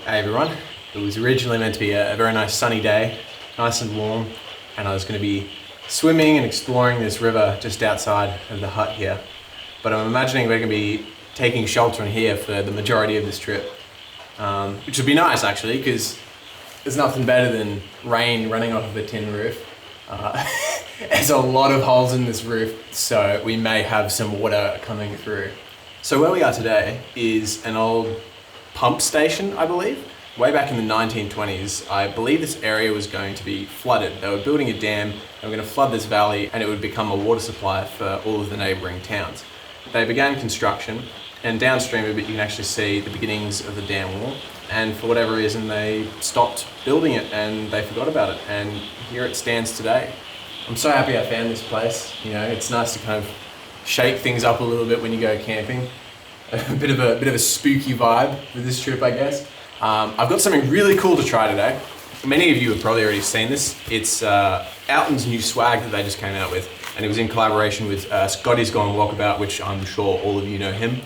Hey everyone, it was originally meant to be a very nice sunny day, nice and warm, and I was going to be swimming and exploring this river just outside of the hut here. But I'm imagining we're going to be taking shelter in here for the majority of this trip, which would be nice actually, because there's nothing better than rain running off of a tin roof. There's a lot of holes in this roof, so we may have some water coming through. So where we are today is an old pump station, I believe. Way back in the 1920s, I believe this area was going to be flooded. They were building a dam, they were going to flood this valley, and it would become a water supply for all of the neighboring towns. They began construction, and downstream a bit you can actually see the beginnings of the dam wall. And for whatever reason, they stopped building it and they forgot about it. And here it stands today. I'm so happy I found this place. You know, it's nice to kind of shake things up a little bit when you go camping. A bit of a spooky vibe with this trip, I guess. I've got something really cool to try today. Many of you have probably already seen this. It's Alton's new swag that they just came out with, and it was in collaboration with Scotty's Gone Walkabout, which I'm sure all of you know him.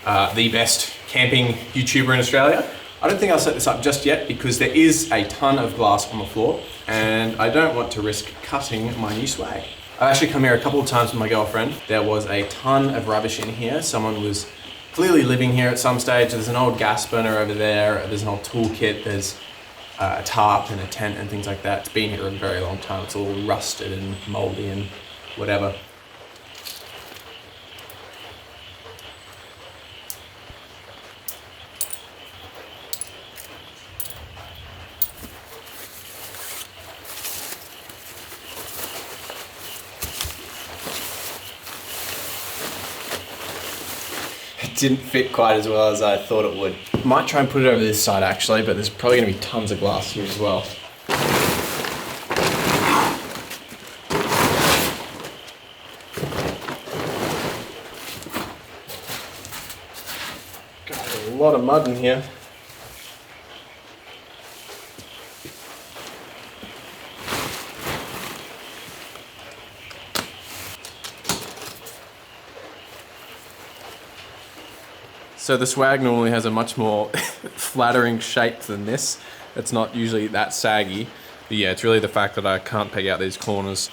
The best camping YouTuber in Australia. I don't think I'll set this up just yet because there is a ton of glass on the floor, and I don't want to risk cutting my new swag. I've actually come here a couple of times with my girlfriend. There was a ton of rubbish in here. Someone was clearly living here at some stage. There's an old gas burner over there. There's an old toolkit. There's a tarp and a tent and things like that. It's been here a very long time. It's all rusted and moldy and whatever. Didn't fit quite as well as I thought it would. Might try and put it over this side actually, but there's probably going to be tons of glass here as well. Got a lot of mud in here. So the swag normally has a much more flattering shape than this. It's not usually that saggy. But yeah, it's really the fact that I can't peg out these corners.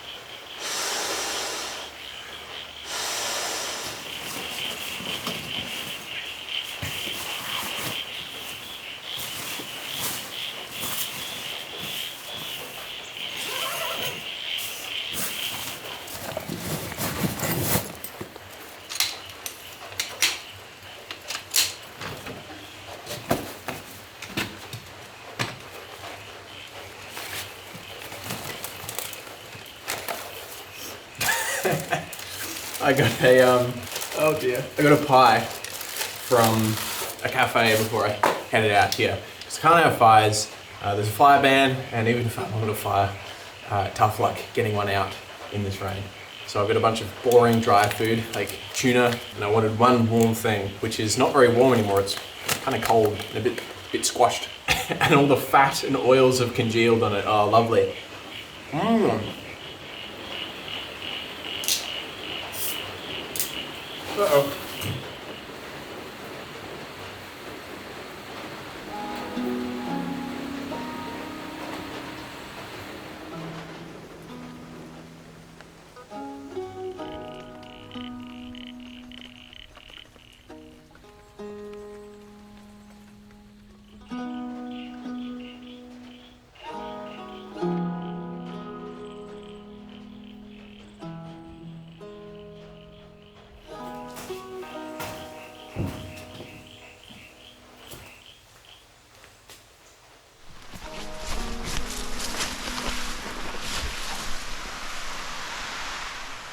I got a, oh dear. I got a pie from a cafe before I headed out here. Because I can't have fires, there's a fire ban, and even if I wanted a fire, tough luck getting one out in this rain. So I've got a bunch of boring dry food, like tuna, and I wanted one warm thing, which is not very warm anymore. It's kind of cold and a bit squashed. And all the fat and oils have congealed on it. Oh, lovely. Uh-oh.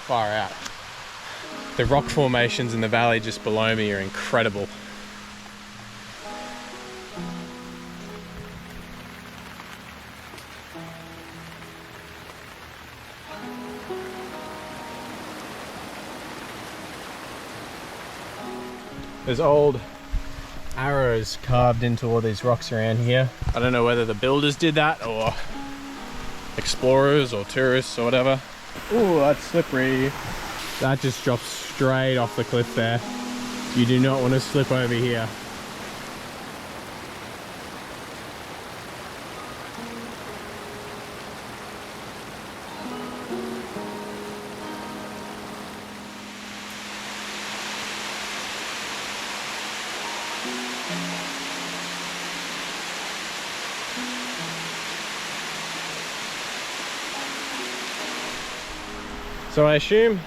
Far out. The rock formations in the valley just below me are incredible. There's old arrows carved into all these rocks around here. I don't know whether the builders did that or explorers or tourists or whatever. Ooh, that's slippery. That just drops straight off the cliff there. You do not want to slip over here. So I assume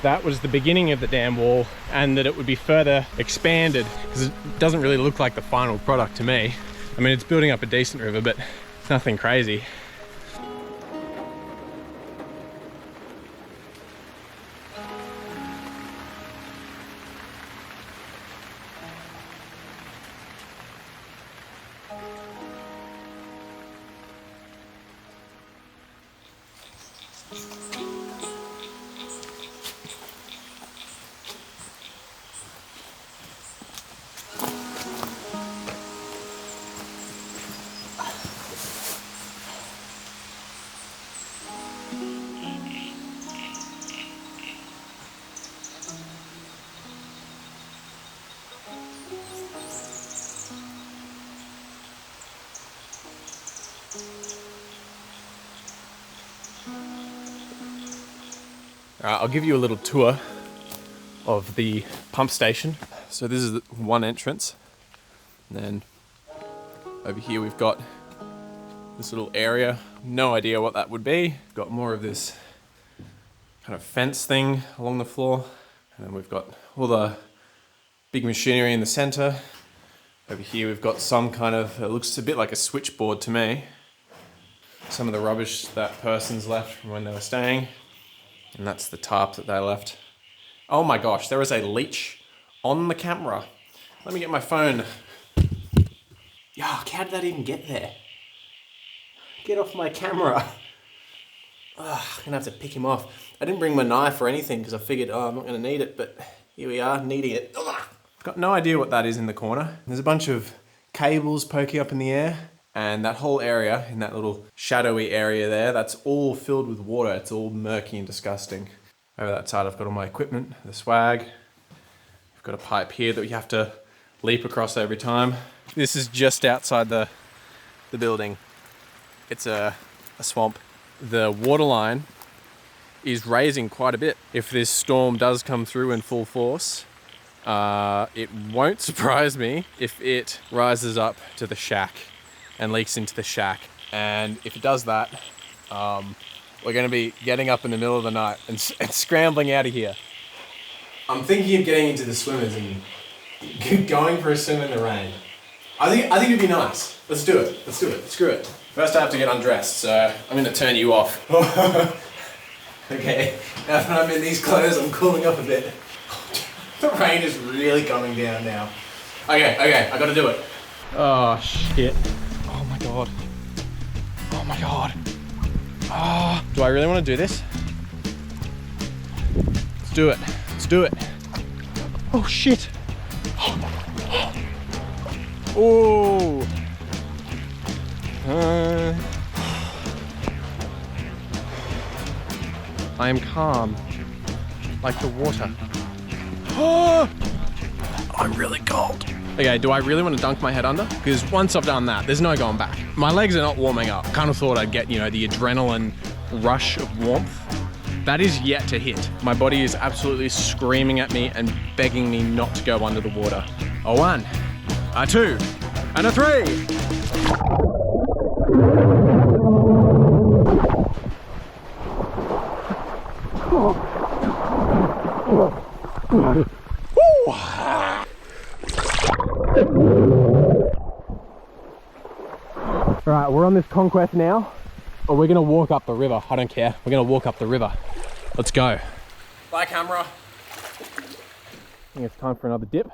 that was the beginning of the dam wall and that it would be further expanded, because it doesn't really look like the final product to me. I mean, it's building up a decent river, but it's nothing crazy. I'll give you a little tour of the pump station. So this is one entrance, and then over here we've got this little area. No idea what that would be. Got more of this kind of fence thing along the floor, and then we've got all the big machinery in the center. Over here we've got some kind of, it looks a bit like a switchboard to me. Some of the rubbish that person's left from when they were staying. And that's the tarp that they left. Oh my gosh, there is a leech on the camera. Let me get my phone. Yuck, how did that even get there? Get off my camera. I'm gonna have to pick him off. I didn't bring my knife or anything because I figured, I'm not gonna need it, but here we are, needing it. Got no idea what that is in the corner. There's a bunch of cables poking up in the air. And that whole area, in that little shadowy area there, that's all filled with water. It's all murky and disgusting. Over that side, I've got all my equipment, the swag. I've got a pipe here that you have to leap across every time. This is just outside the building. It's a swamp. The water line is raising quite a bit. If this storm does come through in full force, it won't surprise me if it rises up to the shack and leaks into the shack. And if it does that, we're gonna be getting up in the middle of the night and scrambling out of here. I'm thinking of getting into the swimmers and going for a swim in the rain. I think it'd be nice. Let's do it. Screw it. First I have to get undressed, so I'm gonna turn you off. Okay, now that I'm in these clothes, I'm cooling off a bit. The rain is really coming down now. Okay, I gotta do it. Oh shit. Oh my god. Do I really want to do this? Let's do it. Oh shit. Oh. I am calm, like the water. I'm really cold. Okay, do I really want to dunk my head under? Because once I've done that, there's no going back. My legs are not warming up. Kind of thought I'd get, the adrenaline rush of warmth. That is yet to hit. My body is absolutely screaming at me and begging me not to go under the water. A 1, a 2, and a 3. Alright, we're on this conquest now. Or we're gonna walk up the river. I don't care. We're gonna walk up the river. Let's go. Bye, camera. I think it's time for another dip.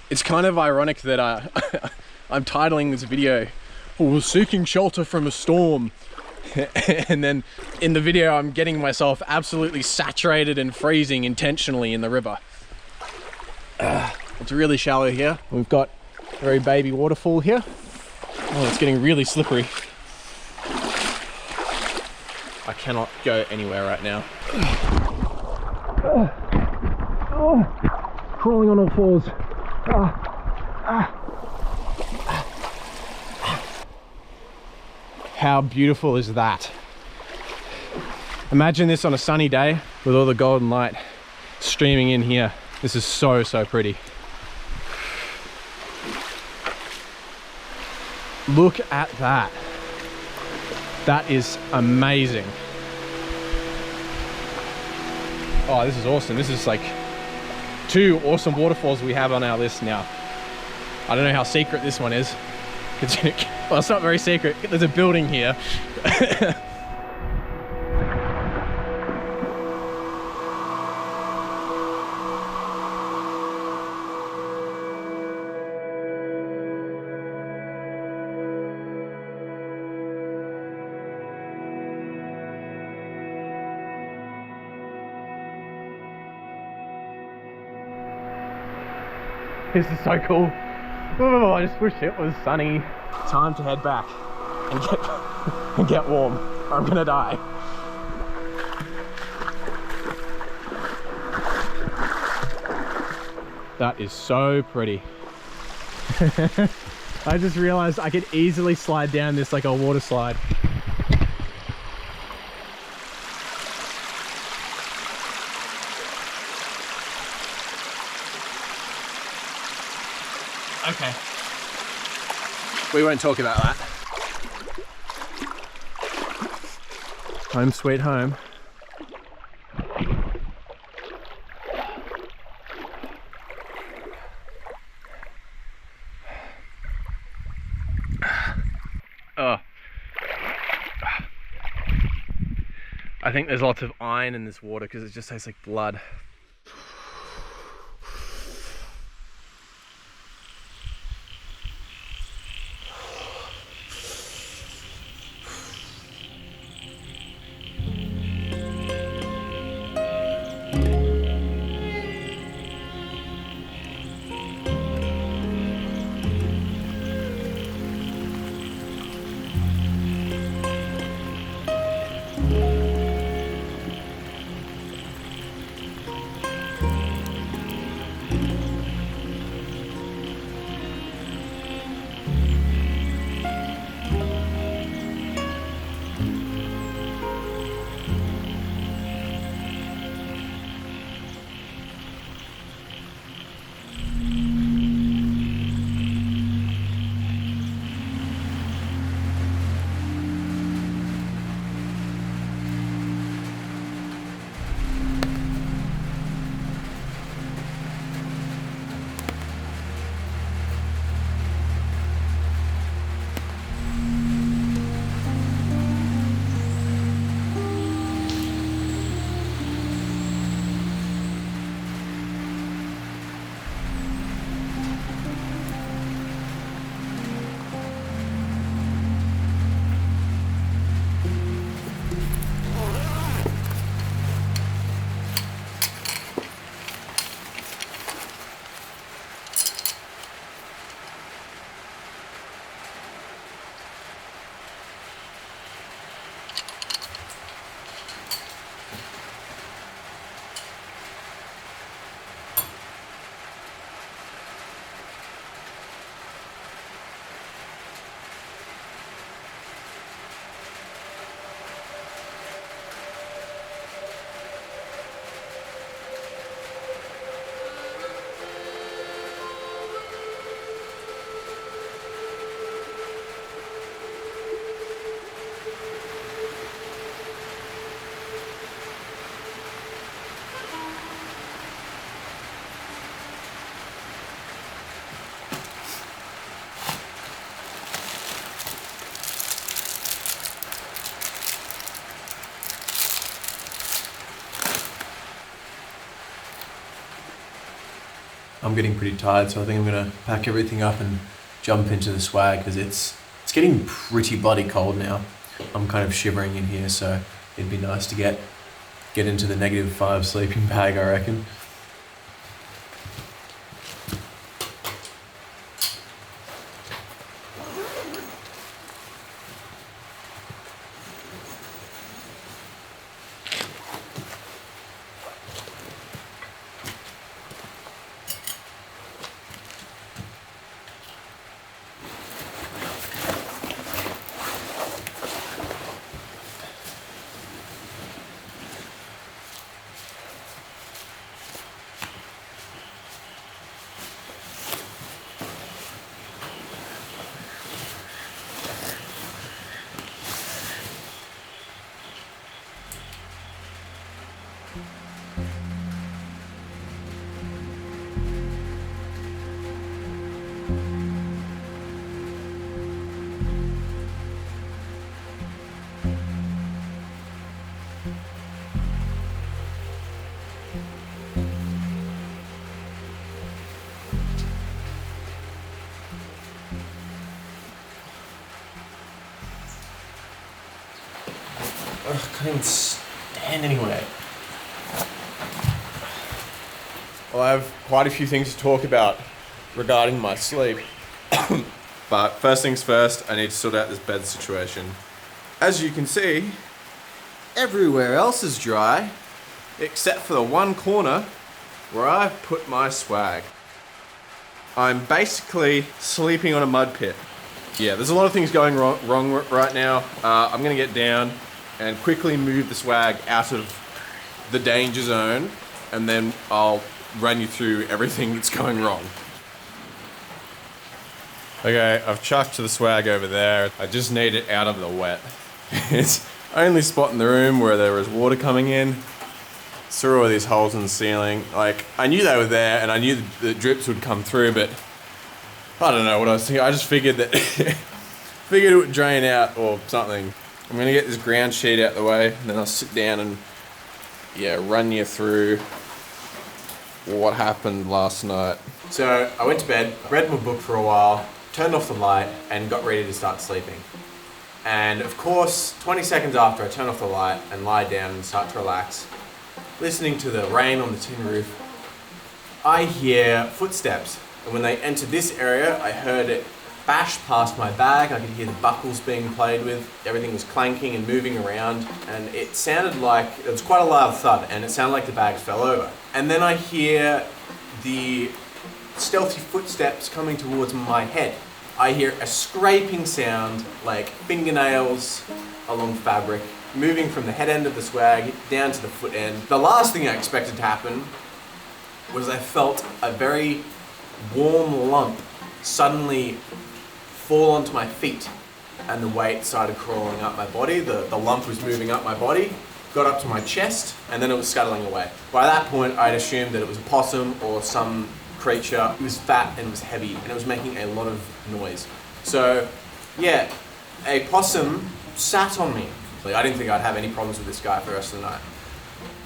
It's kind of ironic that I'm titling this video, "Seeking Shelter from a Storm." And then in the video, I'm getting myself absolutely saturated and freezing intentionally in the river. It's really shallow here. We've got a very baby waterfall here. Oh, it's getting really slippery. I cannot go anywhere right now. Crawling on all fours. How beautiful is that? Imagine this on a sunny day with all the golden light streaming in here. This is so, so pretty. Look at that. That is amazing. Oh, this is awesome. This is like 2 awesome waterfalls we have on our list now. I don't know how secret this one is. Well, it's not very secret. There's a building here. This is so cool. Oh, I just wish it was sunny. Time to head back and get warm, or I'm gonna die. That is so pretty. I just realized I could easily slide down this like a water slide. Okay. We won't talk about that. Home sweet home. Oh. I think there's lots of iron in this water because it just tastes like blood. I'm getting pretty tired, so I think I'm gonna pack everything up and jump into the swag because it's getting pretty bloody cold now. I'm kind of shivering in here, so it'd be nice to get into the -5 sleeping bag, I reckon. can't even stand anyway. Well, I have quite a few things to talk about regarding my sleep. But first things first, I need to sort out this bed situation. As you can see, everywhere else is dry, except for the one corner where I've put my swag. I'm basically sleeping on a mud pit. Yeah, there's a lot of things going wrong right now. I'm gonna get down and quickly move the swag out of the danger zone, and then I'll run you through everything that's going wrong. Okay, I've chucked the swag over there. I just need it out of the wet. It's only spot in the room where there was water coming in. Saw all these holes in the ceiling. Like, I knew they were there and I knew the drips would come through, but I don't know what I was thinking. I just figured that, figured it would drain out or something. I'm gonna get this ground sheet out the way, and then I'll sit down and, yeah, run you through what happened last night. So I went to bed, read my book for a while, turned off the light, and got ready to start sleeping. And of course, 20 seconds after I turn off the light and lie down and start to relax, listening to the rain on the tin roof, I hear footsteps. And when they entered this area, I heard it bash past my bag. I could hear the buckles being played with. Everything was clanking and moving around. And it sounded like, it was quite a loud thud, and it sounded like the bag fell over. And then I hear the stealthy footsteps coming towards my head. I hear a scraping sound, like fingernails along fabric, moving from the head end of the swag down to the foot end. The last thing I expected to happen was I felt a very warm lump suddenly fall onto my feet, and the weight started crawling up my body. The lump was moving up my body, got up to my chest, and then it was scuttling away. By that point, I'd assumed that it was a possum or some creature. It was fat and it was heavy, and it was making a lot of noise. So, yeah, a possum sat on me. I didn't think I'd have any problems with this guy for the rest of the night.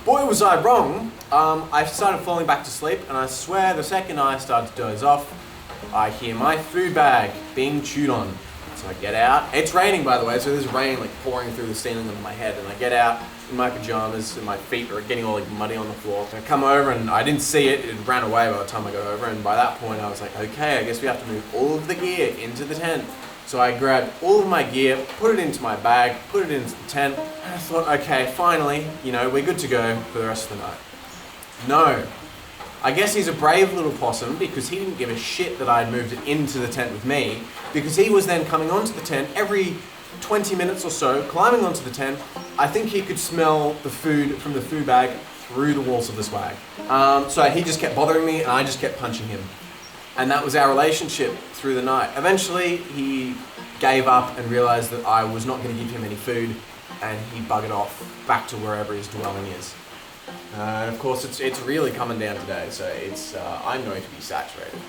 Boy, was I wrong. I started falling back to sleep, and I swear the second I started to doze off, I hear my food bag being chewed on. So I get out. It's raining, by the way, so there's rain like pouring through the ceiling of my head, and I get out in my pajamas, and my feet are getting all like muddy on the floor. So I come over, and I didn't see it. It ran away by the time I got over, and by that point I was like, okay, I guess we have to move all of the gear into the tent. So I grabbed all of my gear, put it into my bag, put it into the tent, and I thought, okay, finally, you know, we're good to go for the rest of the night. No. I guess he's a brave little possum, because he didn't give a shit that I had moved it into the tent with me, because he was then coming onto the tent every 20 minutes or so, climbing onto the tent. I think he could smell the food from the food bag through the walls of the swag. So he just kept bothering me, and I just kept punching him. And that was our relationship through the night. Eventually, he gave up and realized that I was not going to give him any food, and he buggered off back to wherever his dwelling is. And of course, it's really coming down today, so I'm going to be saturated.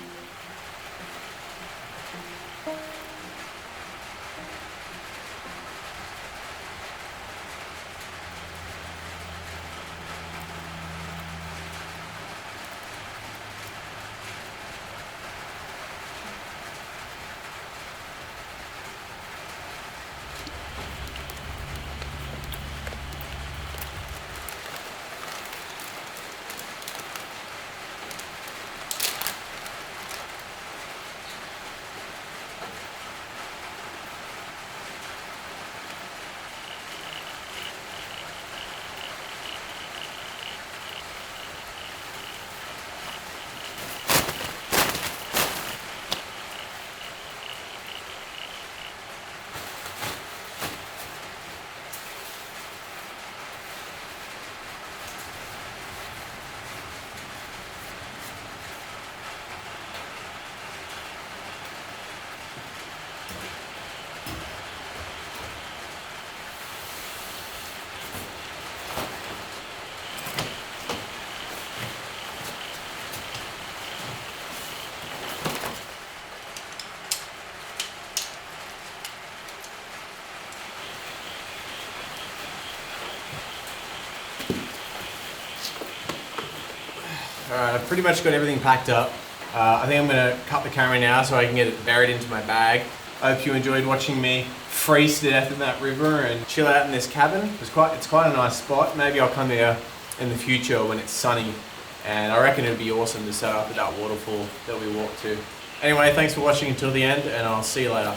Alright, I've pretty much got everything packed up. I think I'm going to cut the camera now so I can get it buried into my bag. I hope you enjoyed watching me freeze to death in that river and chill out in this cabin. It's quite a nice spot. Maybe I'll come here in the future when it's sunny, and I reckon it'd be awesome to set up at that waterfall that we walked to. Anyway, thanks for watching until the end, and I'll see you later.